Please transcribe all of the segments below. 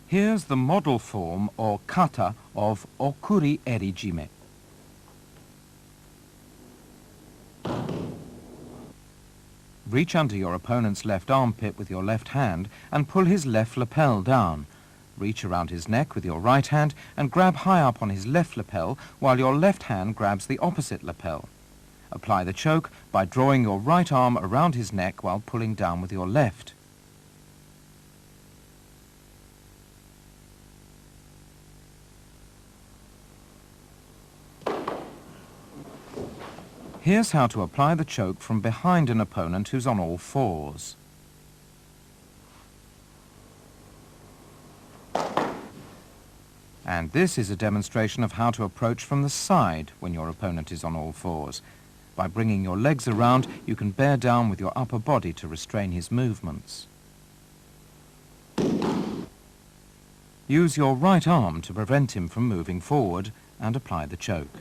Here's the model form or kata of okuri eri jime. Reach under your opponent's left armpit with your left hand and pull his left lapel down. Reach around his neck with your right hand and grab high up on his left lapel while your left hand grabs the opposite lapel. Apply the choke by drawing your right arm around his neck while pulling down with your left. Here's how to apply the choke from behind an opponent who's on all fours. And this is a demonstration of how to approach from the side when your opponent is on all fours. By bringing your legs around, you can bear down with your upper body to restrain his movements. Use your right arm to prevent him from moving forward and apply the choke.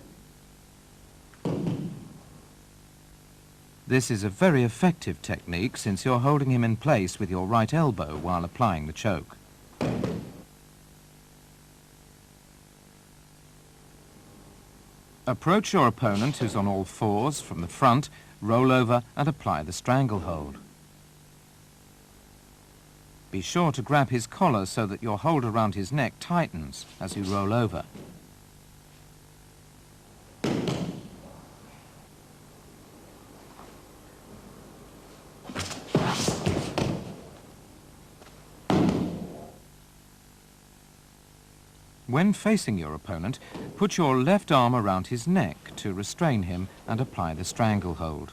This is a very effective technique since you're holding him in place with your right elbow while applying the choke. Approach your opponent who's on all fours from the front, roll over and apply the stranglehold. Be sure to grab his collar so that your hold around his neck tightens as you roll over. When facing your opponent, put your left arm around his neck to restrain him and apply the stranglehold.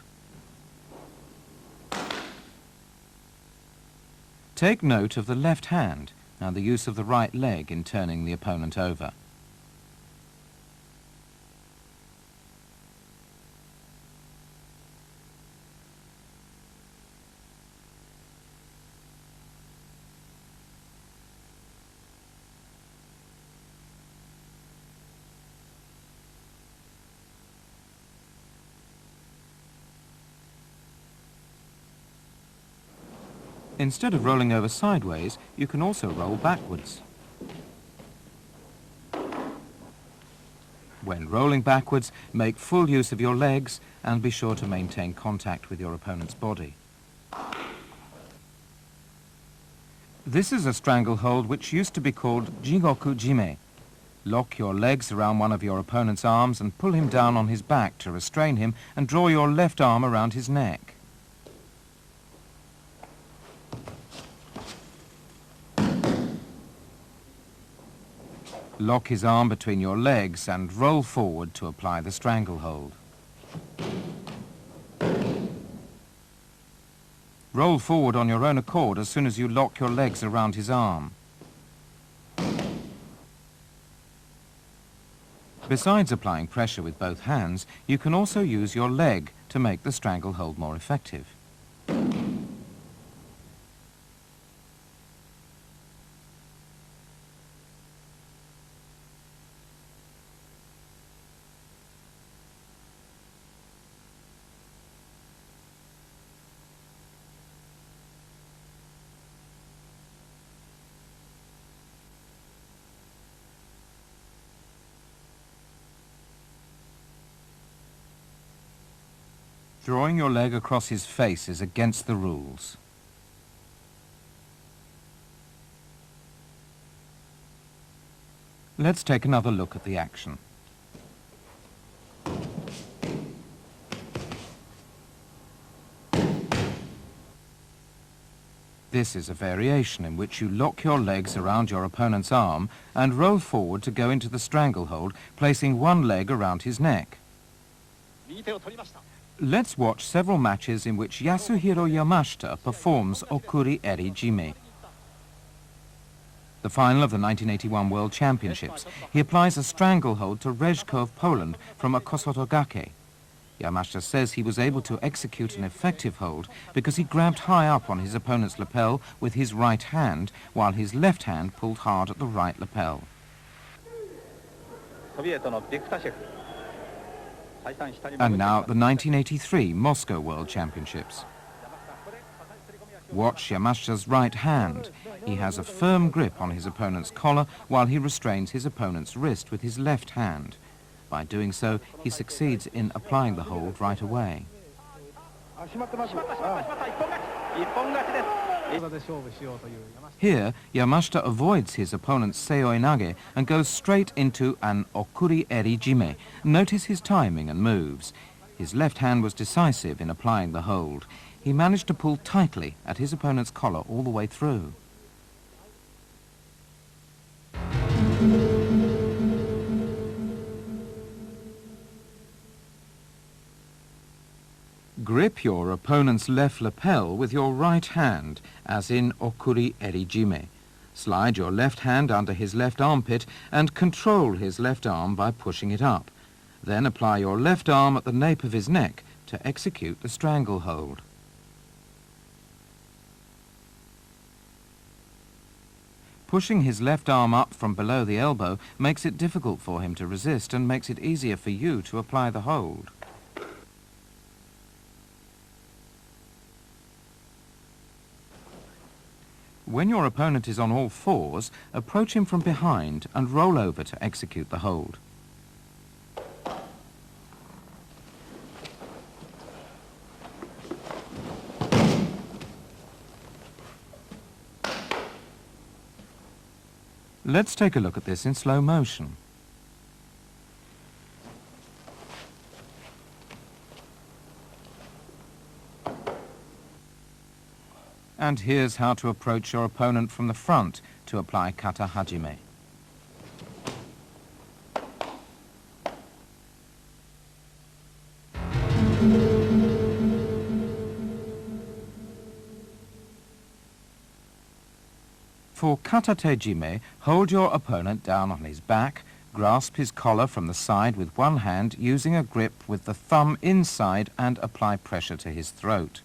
Take note of the left hand and the use of the right leg in turning the opponent over. Instead of rolling over sideways, you can also roll backwards. When rolling backwards, make full use of your legs and be sure to maintain contact with your opponent's body. This is a stranglehold which used to be called jigoku jime. Lock your legs around one of your opponent's arms and pull him down on his back to restrain him and draw your left arm around his neck. Lock his arm between your legs and roll forward to apply the stranglehold. Roll forward on your own accord as soon as you lock your legs around his arm. Besides applying pressure with both hands, you can also use your leg to make the stranglehold more effective. Drawing your leg across his face is against the rules. Let's take another look at the action. This is a variation in which you lock your legs around your opponent's arm and roll forward to go into the stranglehold, placing one leg around his neck. Let's watch several matches in which Yasuhiro Yamashita performs okuri eri jime. The final of the 1981 World Championships, he applies a stranglehold to Rejko of Poland from a kosotogake. Yamashita says he was able to execute an effective hold because he grabbed high up on his opponent's lapel with his right hand, while his left hand pulled hard at the right lapel. And now the 1983 Moscow World Championships. Watch Yamashita's right hand. He has a firm grip on his opponent's collar while he restrains his opponent's wrist with his left hand. By doing so, he succeeds in applying the hold right away. Here, Yamashita avoids his opponent's seoi nage and goes straight into an okuri eri jime. Notice his timing and moves. His left hand was decisive in applying the hold. He managed to pull tightly at his opponent's collar all the way through. Grip your opponent's left lapel with your right hand, as in okuri eri jime. Slide your left hand under his left armpit and control his left arm by pushing it up. Then apply your left arm at the nape of his neck to execute the stranglehold. Pushing his left arm up from below the elbow makes it difficult for him to resist and makes it easier for you to apply the hold. When your opponent is on all fours, approach him from behind and roll over to execute the hold. Let's take a look at this in slow motion. And here's how to approach your opponent from the front to apply kata hajime. For kata tejime, hold your opponent down on his back, grasp his collar from the side with one hand using a grip with the thumb inside and apply pressure to his throat.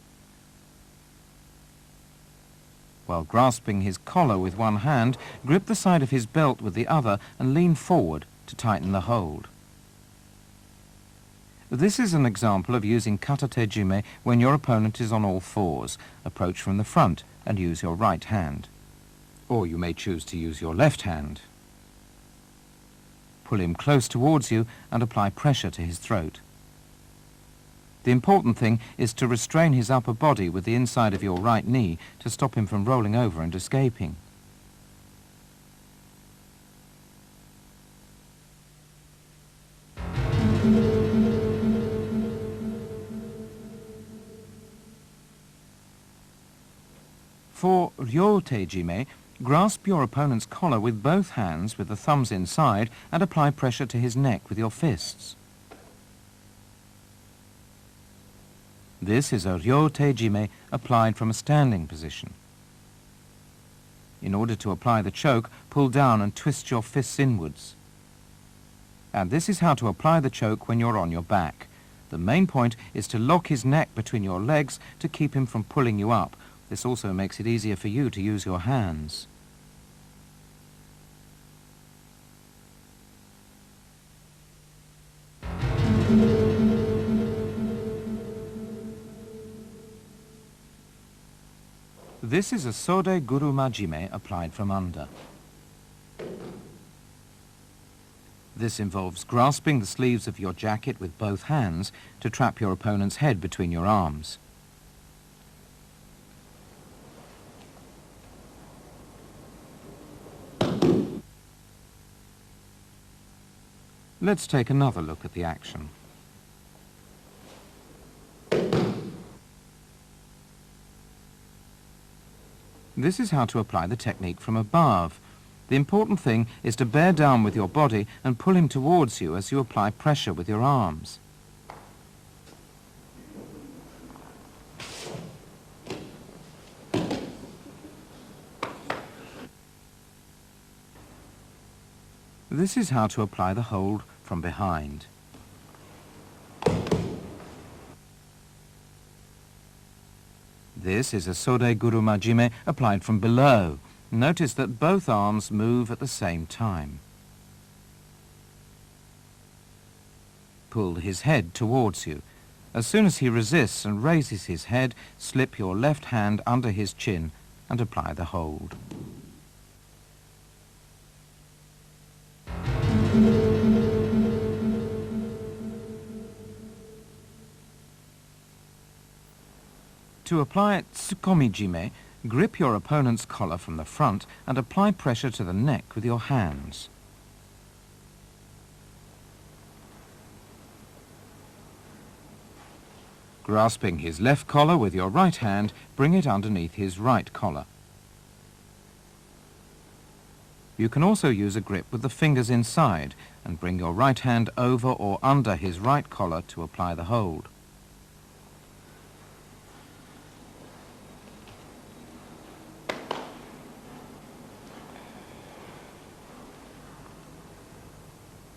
While grasping his collar with one hand, grip the side of his belt with the other and lean forward to tighten the hold. This is an example of using kata tejime when your opponent is on all fours. Approach from the front and use your right hand. Or you may choose to use your left hand. Pull him close towards you and apply pressure to his throat. The important thing is to restrain his upper body with the inside of your right knee to stop him from rolling over and escaping. For ryo tejime, grasp your opponent's collar with both hands with the thumbs inside and apply pressure to his neck with your fists. This is a ryo tejime applied from a standing position. In order to apply the choke, pull down and twist your fists inwards. And this is how to apply the choke when you're on your back. The main point is to lock his neck between your legs to keep him from pulling you up. This also makes it easier for you to use your hands. This is a sode guru majime applied from under. This involves grasping the sleeves of your jacket with both hands to trap your opponent's head between your arms. Let's take another look at the action. This is how to apply the technique from above. The important thing is to bear down with your body and pull him towards you as you apply pressure with your arms. This is how to apply the hold from behind. This is a sode guru majime applied from below. Notice that both arms move at the same time. Pull his head towards you. As soon as he resists and raises his head, slip your left hand under his chin and apply the hold. To apply tsukomijime, grip your opponent's collar from the front and apply pressure to the neck with your hands. Grasping his left collar with your right hand, bring it underneath his right collar. You can also use a grip with the fingers inside and bring your right hand over or under his right collar to apply the hold.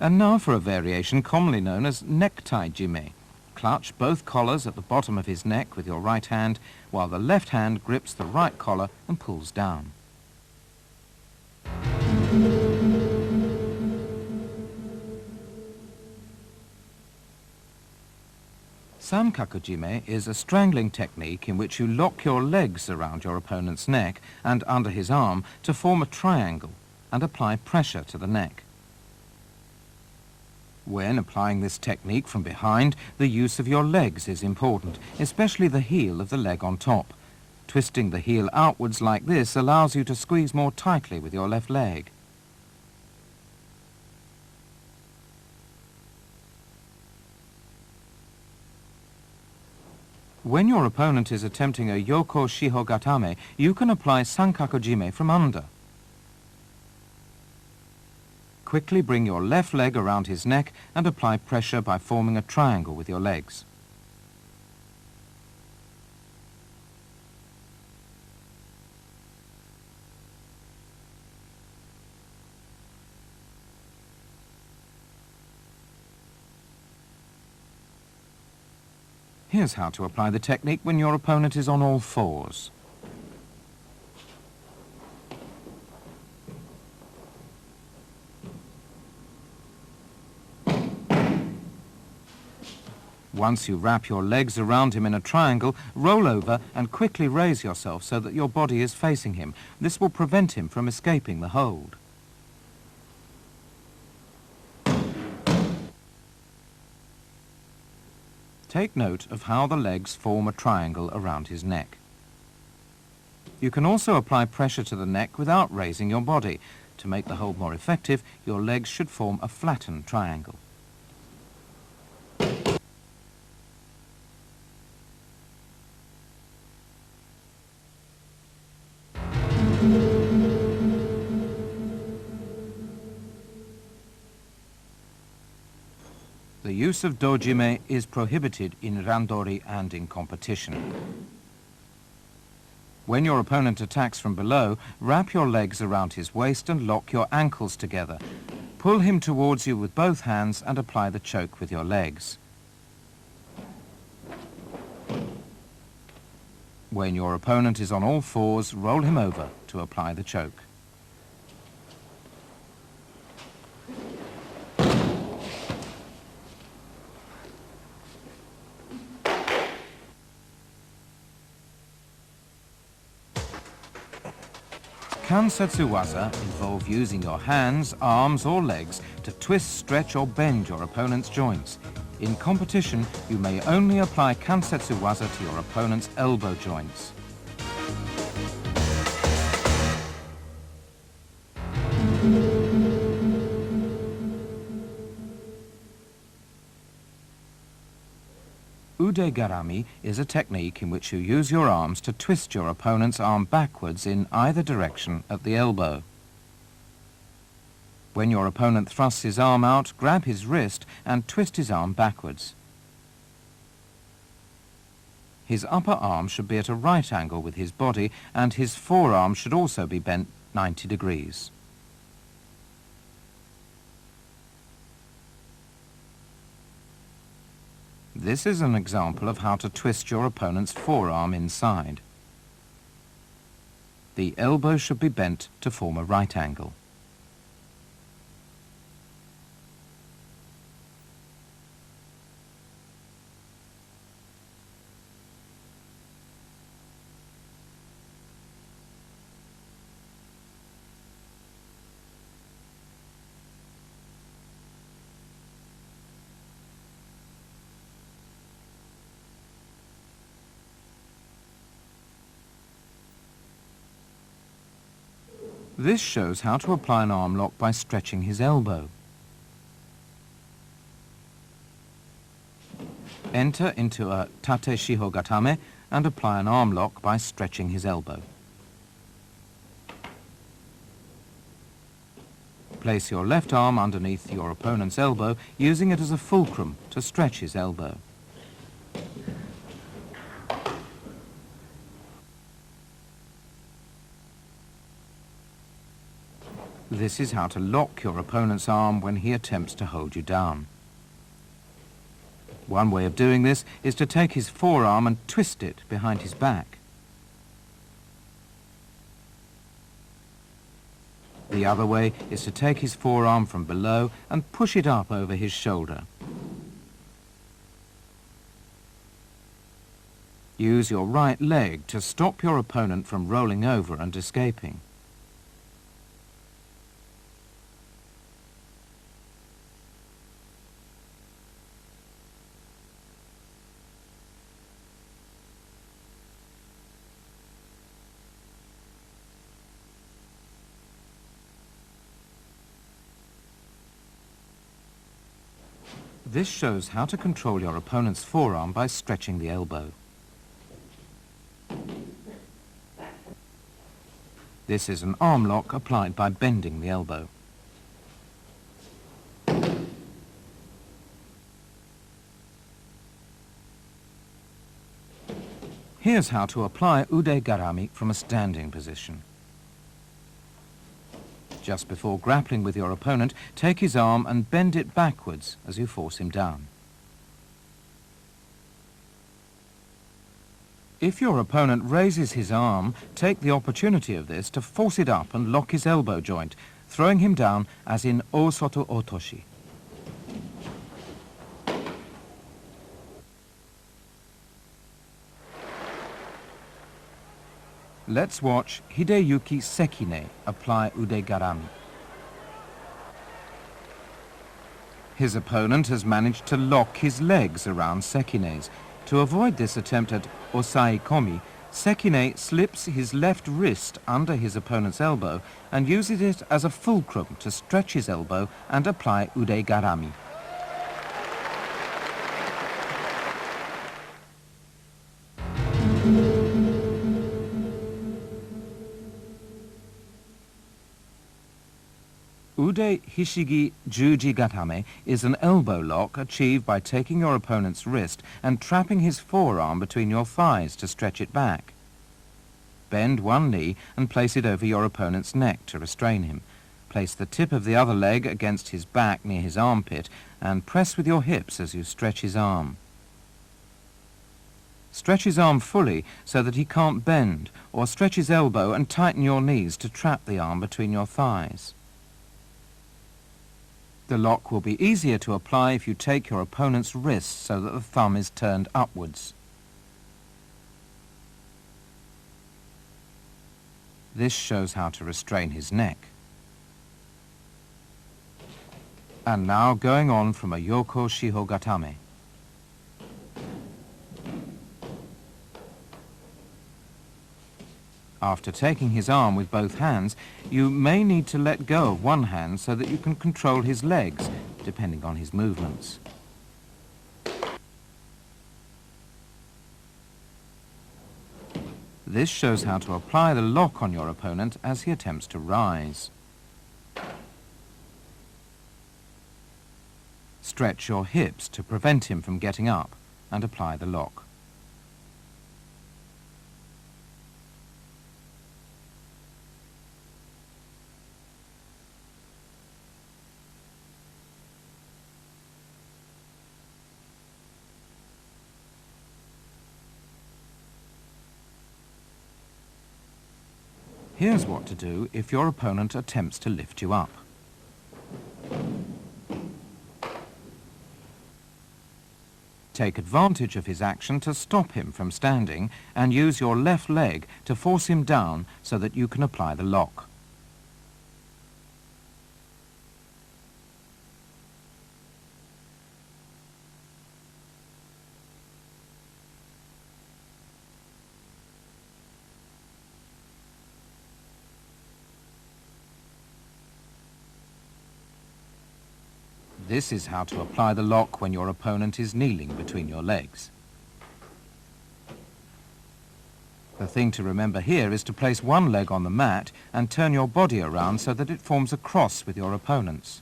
And now for a variation commonly known as necktie jime. Clutch both collars at the bottom of his neck with your right hand, while the left hand grips the right collar and pulls down. Sankakujime is a strangling technique in which you lock your legs around your opponent's neck and under his arm to form a triangle and apply pressure to the neck. When applying this technique from behind, the use of your legs is important, especially the heel of the leg on top. Twisting the heel outwards like this allows you to squeeze more tightly with your left leg. When your opponent is attempting a yoko shihogatame, you can apply sankakujime from under. Quickly bring your left leg around his neck and apply pressure by forming a triangle with your legs. Here's how to apply the technique when your opponent is on all fours. Once you wrap your legs around him in a triangle, roll over and quickly raise yourself so that your body is facing him. This will prevent him from escaping the hold. Take note of how the legs form a triangle around his neck. You can also apply pressure to the neck without raising your body. To make the hold more effective, your legs should form a flattened triangle. The use of dojime is prohibited in randori and in competition. When your opponent attacks from below, wrap your legs around his waist and lock your ankles together. Pull him towards you with both hands and apply the choke with your legs. When your opponent is on all fours, roll him over to apply the choke. Kansetsuwaza involve using your hands, arms or legs to twist, stretch or bend your opponent's joints. In competition, you may only apply kansetsuwaza to your opponent's elbow joints. Ude-garami is a technique in which you use your arms to twist your opponent's arm backwards in either direction at the elbow. When your opponent thrusts his arm out, grab his wrist and twist his arm backwards. His upper arm should be at a right angle with his body and his forearm should also be bent 90 degrees. This is an example of how to twist your opponent's forearm inside. The elbow should be bent to form a right angle. This shows how to apply an arm lock by stretching his elbow. Enter into a tate shiho gatame and apply an arm lock by stretching his elbow. Place your left arm underneath your opponent's elbow, using it as a fulcrum to stretch his elbow. This is how to lock your opponent's arm when he attempts to hold you down. One way of doing this is to take his forearm and twist it behind his back. The other way is to take his forearm from below and push it up over his shoulder. Use your right leg to stop your opponent from rolling over and escaping. This shows how to control your opponent's forearm by stretching the elbow. This is an arm lock applied by bending the elbow. Here's how to apply ude garami from a standing position. Just before grappling with your opponent, take his arm and bend it backwards as you force him down. If your opponent raises his arm, take the opportunity of this to force it up and lock his elbow joint, throwing him down as in Osoto Otoshi. Let's watch Hideyuki Sekine apply ude garami. His opponent has managed to lock his legs around Sekine's. To avoid this attempt at osai komi, Sekine slips his left wrist under his opponent's elbow and uses it as a fulcrum to stretch his elbow and apply ude garami. Ude hishigi juji gatame is an elbow lock achieved by taking your opponent's wrist and trapping his forearm between your thighs to stretch it back. Bend one knee and place it over your opponent's neck to restrain him. Place the tip of the other leg against his back near his armpit and press with your hips as you stretch his arm. Stretch his arm fully so that he can't bend, or stretch his elbow and tighten your knees to trap the arm between your thighs. The lock will be easier to apply if you take your opponent's wrist so that the thumb is turned upwards. This shows how to restrain his neck. And now going on from a Yoko Shiho Gatame. After taking his arm with both hands, you may need to let go of one hand so that you can control his legs, depending on his movements. This shows how to apply the lock on your opponent as he attempts to rise. Stretch your hips to prevent him from getting up and apply the lock. Here's what to do if your opponent attempts to lift you up. Take advantage of his action to stop him from standing and use your left leg to force him down so that you can apply the lock. This is how to apply the lock when your opponent is kneeling between your legs. The thing to remember here is to place one leg on the mat and turn your body around so that it forms a cross with your opponent's.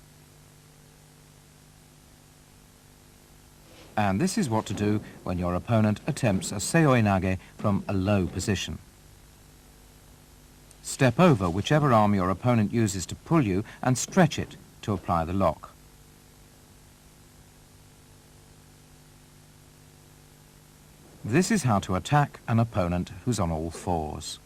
And this is what to do when your opponent attempts a seoi nage from a low position. Step over whichever arm your opponent uses to pull you and stretch it to apply the lock. This is how to attack an opponent who's on all fours.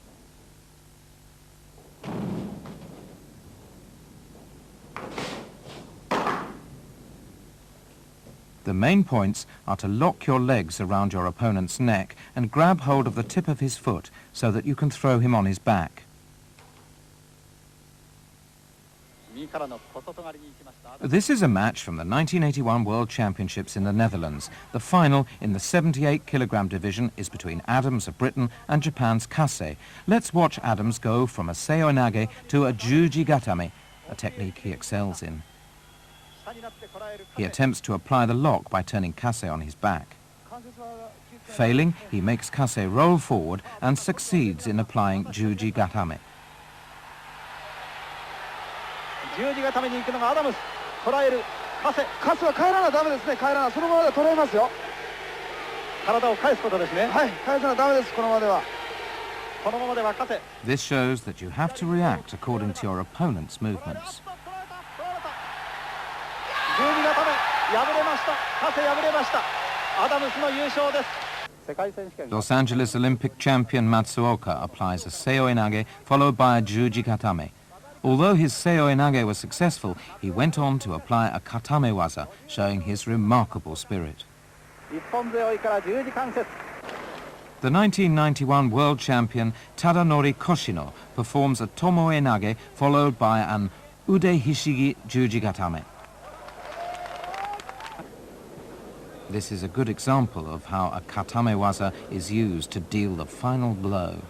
The main points are to lock your legs around your opponent's neck and grab hold of the tip of his foot so that you can throw him on his back. This is a match from the 1981 World Championships in the Netherlands. The final in the 78-kilogram division is between Adams of Britain and Japan's Kase. Let's watch Adams go from a seoi nage to a juji gatame, a technique he excels in. He attempts to apply the lock by turning Kase on his back. Failing, he makes Kase roll forward and succeeds in applying juji gatame. 十字固めに行くのがアダムス。捉える。カセは帰らなダメですね。帰らな。そのままで捉えますよ。体を返すことですね。はい。返さなダメです。このままでは。このままではカセ。This shows that you have to react according to your opponent's movements. 十字固め敗れました。カセ敗れました。アダムスの優勝です。世界選手権。Los Angeles Olympic champion Matsuoka applies a seoi nage followed by a juji gatame. Although his seoi nage was successful, he went on to apply a katamewaza, showing his remarkable spirit. The 1991 world champion Tadanori Koshino performs a tomoe nage followed by an ude hishigi juji gatame. This is a good example of how a katamewaza is used to deal the final blow.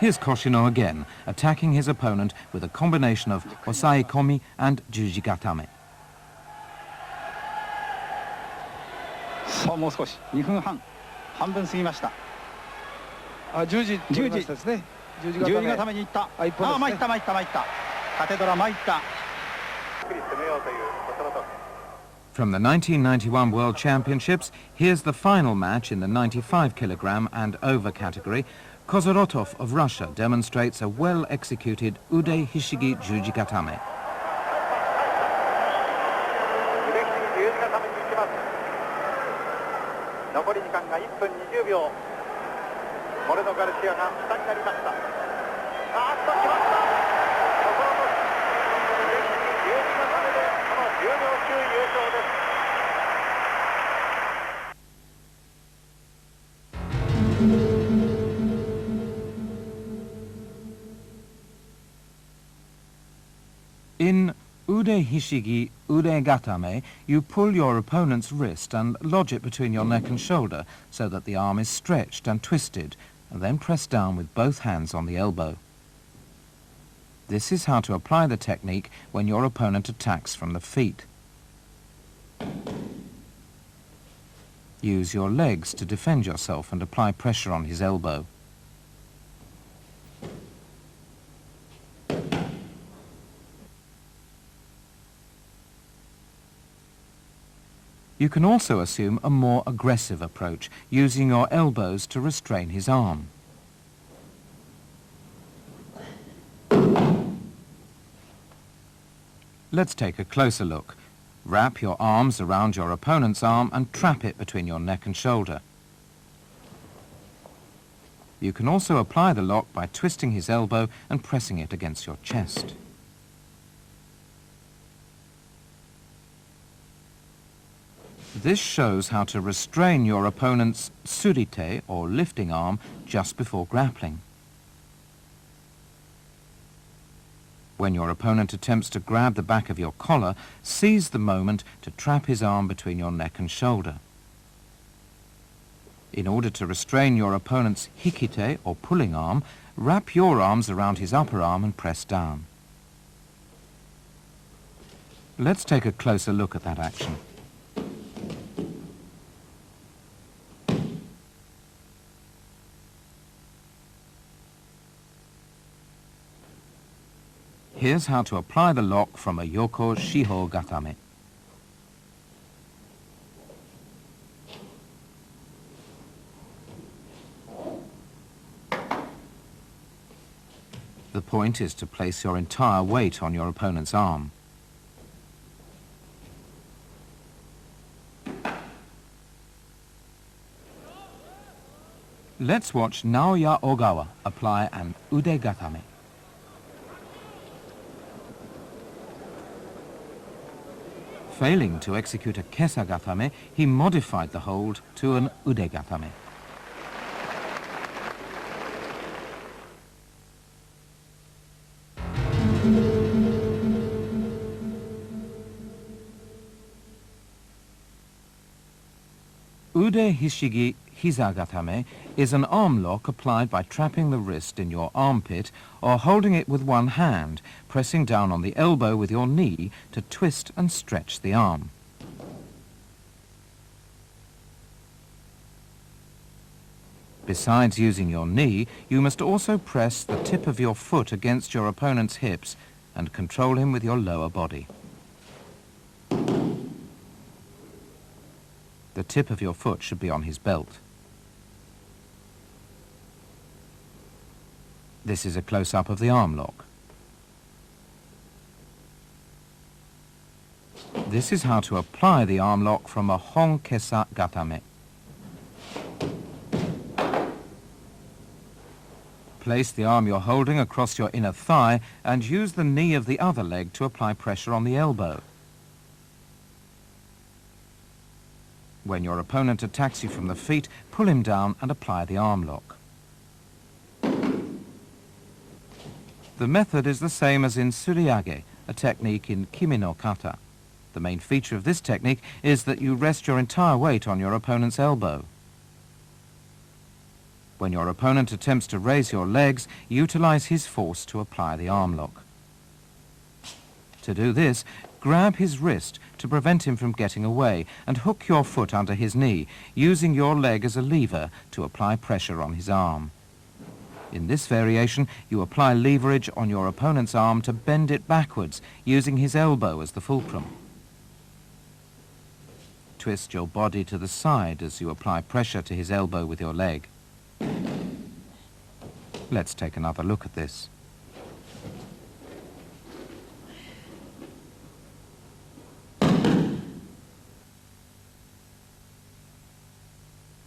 Here's Koshino again, attacking his opponent with a combination of osai komi and juji gatame. さあもう少し2分半半分過ぎました。あ、十字ですね。十字固めに行った。あ、一本ですね。あ、参ったカテドラ参った。 From the 1991 World Championships, here's the final match in the 95-kilogram and over category. Kozorotov of Russia demonstrates a well-executed ude hishigi juji gatame. In ude hishigi ude gatame, you pull your opponent's wrist and lodge it between your neck and shoulder so that the arm is stretched and twisted, and then press down with both hands on the elbow. This is how to apply the technique when your opponent attacks from the feet. Use your legs to defend yourself and apply pressure on his elbow. You can also assume a more aggressive approach, using your elbows to restrain his arm. Let's take a closer look. Wrap your arms around your opponent's arm and trap it between your neck and shoulder. You can also apply the lock by twisting his elbow and pressing it against your chest. This shows how to restrain your opponent's surite, or lifting arm, just before grappling. When your opponent attempts to grab the back of your collar, seize the moment to trap his arm between your neck and shoulder. In order to restrain your opponent's hikite, or pulling arm, wrap your arms around his upper arm and press down. Let's take a closer look at that action. Here's how to apply the lock from a Yoko Shiho Gatame. The point is to place your entire weight on your opponent's arm. Let's watch Naoya Ogawa apply an ude gatame. Failing to execute a kesa gatame, he modified the hold to an ude gatame. Ude hishigi hiza gatame is an arm lock applied by trapping the wrist in your armpit or holding it with one hand, pressing down on the elbow with your knee to twist and stretch the arm. Besides using your knee, you must also press the tip of your foot against your opponent's hips and control him with your lower body. The tip of your foot should be on his belt. This is a close-up of the arm lock. This is how to apply the arm lock from a hon kesa gatame. Place the arm you're holding across your inner thigh and use the knee of the other leg to apply pressure on the elbow. When your opponent attacks you from the feet, pull him down and apply the arm lock. The method is the same as in suriage, a technique in kimi no kata. The main feature of this technique is that you rest your entire weight on your opponent's elbow. When your opponent attempts to raise your legs, utilize his force to apply the arm lock. To do this, grab his wrist to prevent him from getting away and hook your foot under his knee, using your leg as a lever to apply pressure on his arm. In this variation, you apply leverage on your opponent's arm to bend it backwards, using his elbow as the fulcrum. Twist your body to the side as you apply pressure to his elbow with your leg. Let's take another look at this.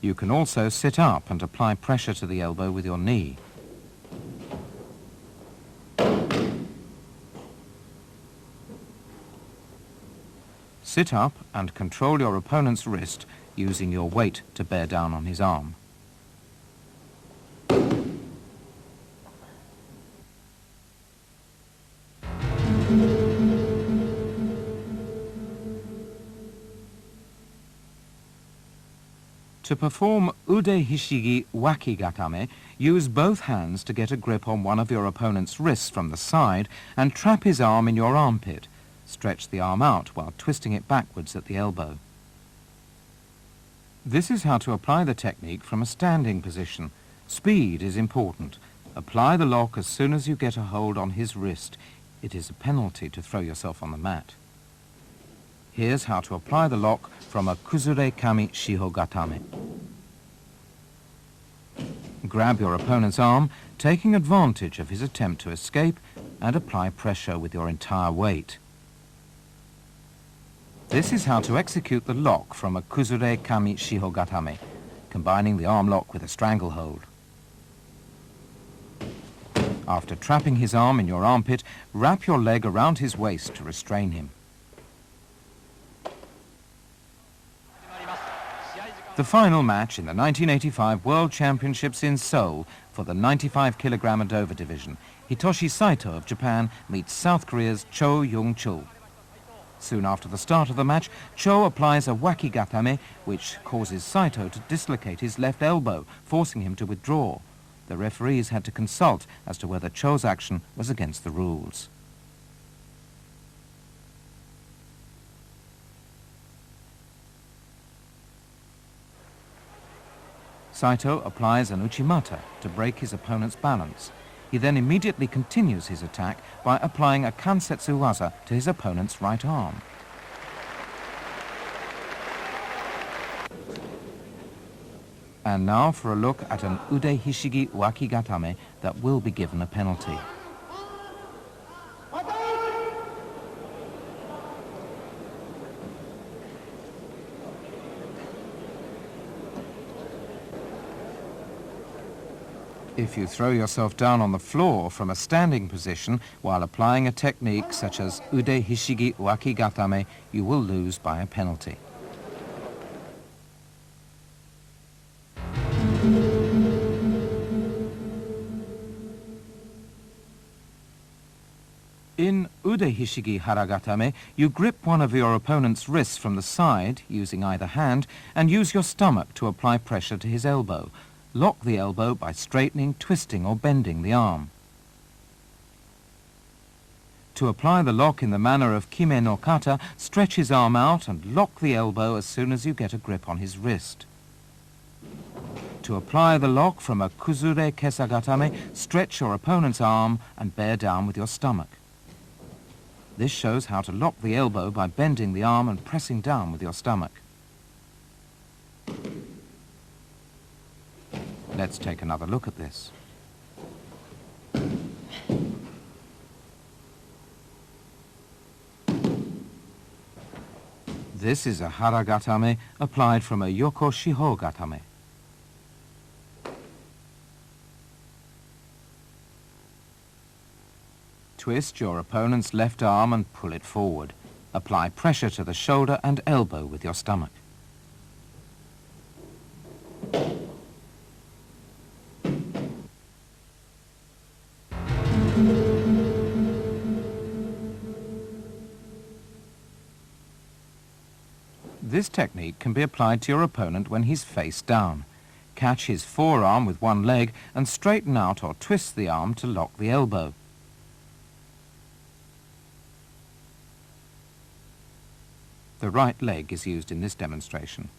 You can also sit up and apply pressure to the elbow with your knee. Sit up and control your opponent's wrist using your weight to bear down on his arm. To perform ude hishigi waki gatame, use both hands to get a grip on one of your opponent's wrists from the side and trap his arm in your armpit. Stretch the arm out while twisting it backwards at the elbow. This is how to apply the technique from a standing position. Speed is important. Apply the lock as soon as you get a hold on his wrist. It is a penalty to throw yourself on the mat. Here's how to apply the lock from a kuzure kami shiho gatame. Grab your opponent's arm, taking advantage of his attempt to escape, and apply pressure with your entire weight. This is how to execute the lock from a kuzure kami shiho gatame, combining the arm lock with a stranglehold. After trapping his arm in your armpit, wrap your leg around his waist to restrain him. The final match in the 1985 World Championships in Seoul for the 95 kilogram and over division. Hitoshi Saito of Japan meets South Korea's Cho Young-chul. Soon after the start of the match, Cho applies a waki gatame, which causes Saito to dislocate his left elbow, forcing him to withdraw. The referees had to consult as to whether Cho's action was against the rules. Saito applies an uchimata to break his opponent's balance. He then immediately continues his attack by applying a kansetsu waza to his opponent's right arm. And now for a look at an ude hishigi wakigatame that will be given a penalty. If you throw yourself down on the floor from a standing position while applying a technique such as ude hishigi wakigatame, you will lose by a penalty. In ude hishigi haragatame, you grip one of your opponent's wrists from the side, using either hand, and use your stomach to apply pressure to his elbow. Lock the elbow by straightening, twisting or bending the arm. To apply the lock in the manner of kime no kata, stretch his arm out and lock the elbow as soon as you get a grip on his wrist. To apply the lock from a kuzure kesagatame, stretch your opponent's arm and bear down with your stomach. This shows how to lock the elbow by bending the arm and pressing down with your stomach. Let's take another look at this. This is a haragatame applied from a yoko shiho gatame. Twist your opponent's left arm and pull it forward. Apply pressure to the shoulder and elbow with your stomach. This technique can be applied to your opponent when he's face down. Catch his forearm with one leg and straighten out or twist the arm to lock the elbow. The right leg is used in this demonstration.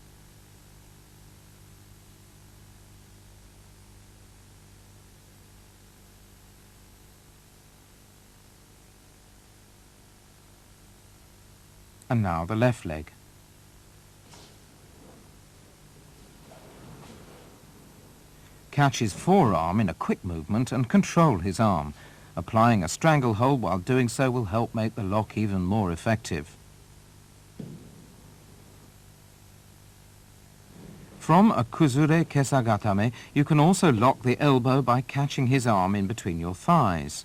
And now the left leg. Catch his forearm in a quick movement and control his arm. Applying a stranglehold while doing so will help make the lock even more effective. From a kuzure kesagatame, you can also lock the elbow by catching his arm in between your thighs.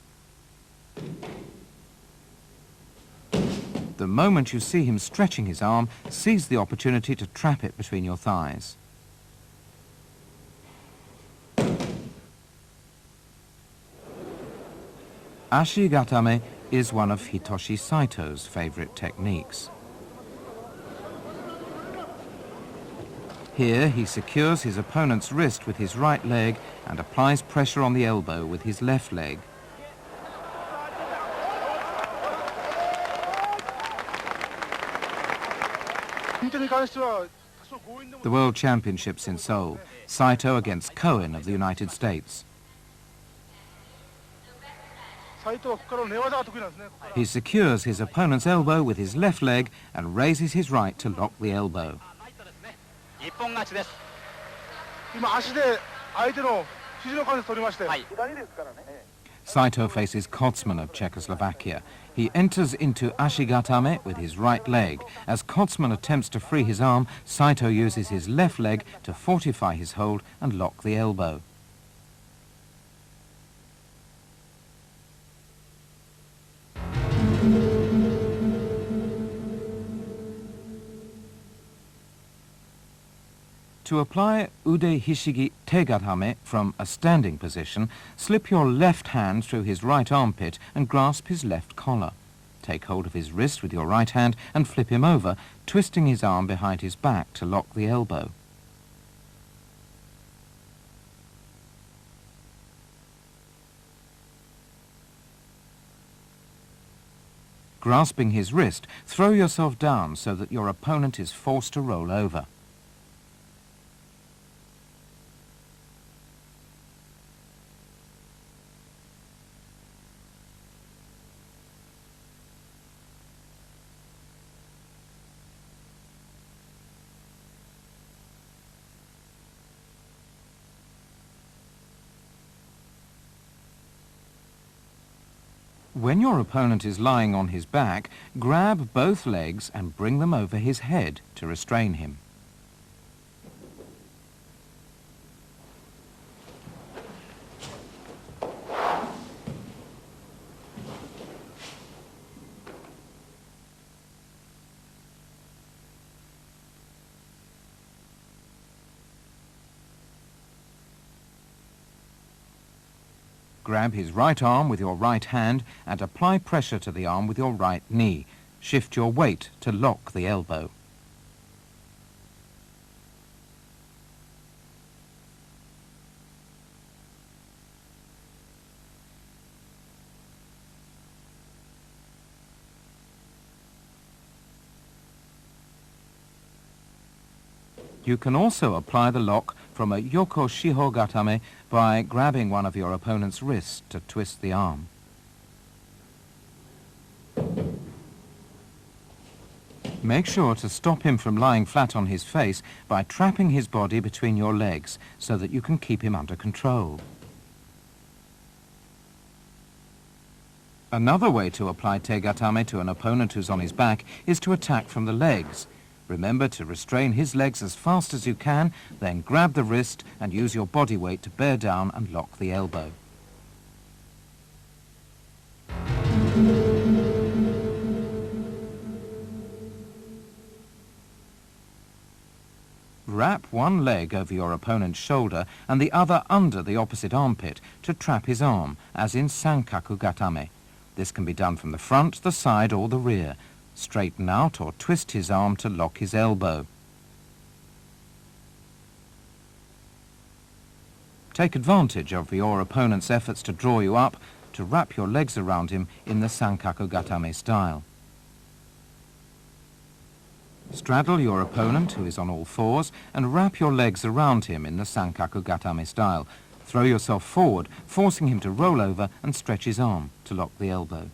The moment you see him stretching his arm, seize the opportunity to trap it between your thighs. Ashigatame is one of Hitoshi Saito's favorite techniques. Here he secures his opponent's wrist with his right leg and applies pressure on the elbow with his left leg. The World Championships in Seoul, Saito against Cohen of the United States. He secures his opponent's elbow with his left leg and raises his right to lock the elbow. Saito faces Kotsman of Czechoslovakia. He enters into Ashigatame with his right leg. As Kotsman attempts to free his arm, Saito uses his left leg to fortify his hold and lock the elbow. To apply ude hishigi tegatame from a standing position, slip your left hand through his right armpit and grasp his left collar. Take hold of his wrist with your right hand and flip him over, twisting his arm behind his back to lock the elbow. Grasping his wrist, throw yourself down so that your opponent is forced to roll over. When your opponent is lying on his back, grab both legs and bring them over his head to restrain him. Grab his right arm with your right hand and apply pressure to the arm with your right knee. Shift your weight to lock the elbow. You can also apply the lock from a yoko shiho gatame by grabbing one of your opponent's wrists to twist the arm. Make sure to stop him from lying flat on his face by trapping his body between your legs so that you can keep him under control. Another way to apply te gatame to an opponent who's on his back is to attack from the legs. Remember to restrain his legs as fast as you can, then grab the wrist and use your body weight to bear down and lock the elbow. Wrap one leg over your opponent's shoulder and the other under the opposite armpit to trap his arm, as in sankaku gatame. This can be done from the front, the side or the rear. Straighten out or twist his arm to lock his elbow. Take advantage of your opponent's efforts to draw you up to wrap your legs around him in the sankaku gatame style. Straddle your opponent, who is on all fours, and wrap your legs around him in the sankaku gatame style. Throw yourself forward, forcing him to roll over and stretch his arm to lock the elbow.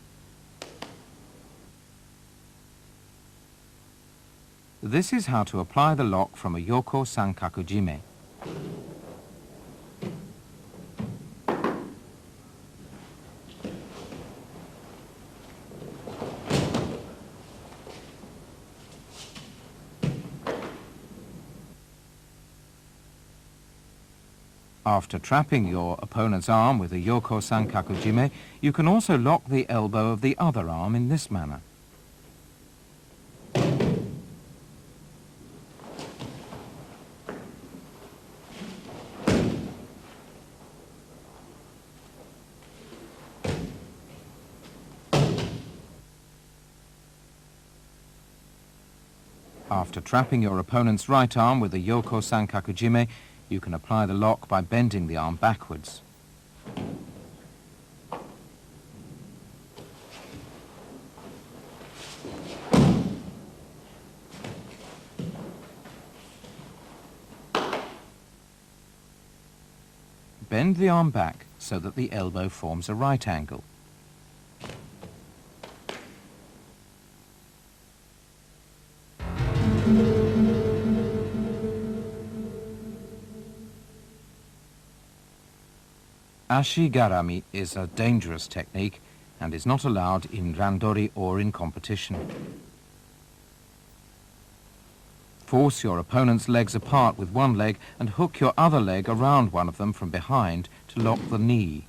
This is how to apply the lock from a yoko sankaku jime. After trapping your opponent's arm with a yoko sankaku jime, you can also lock the elbow of the other arm in this manner. After trapping your opponent's right arm with a yoko sankaku jime, you can apply the lock by bending the arm backwards. Bend the arm back so that the elbow forms a right angle. Ashigarami is a dangerous technique and is not allowed in randori or in competition. Force your opponent's legs apart with one leg and hook your other leg around one of them from behind to lock the knee.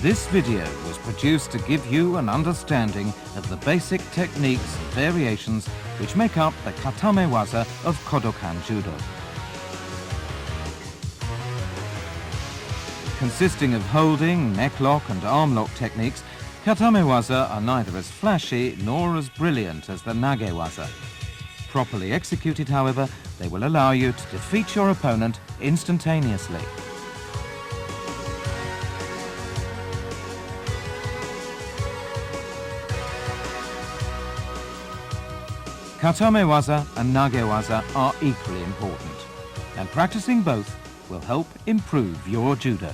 This video was produced to give you an understanding of the basic techniques and variations which make up the Katamewaza of Kodokan Judo. Consisting of holding, neck lock and arm lock techniques, Katamewaza are neither as flashy nor as brilliant as the Nagewaza. Properly executed, however, they will allow you to defeat your opponent instantaneously. Katamewaza and Nagewaza are equally important, and practicing both will help improve your judo.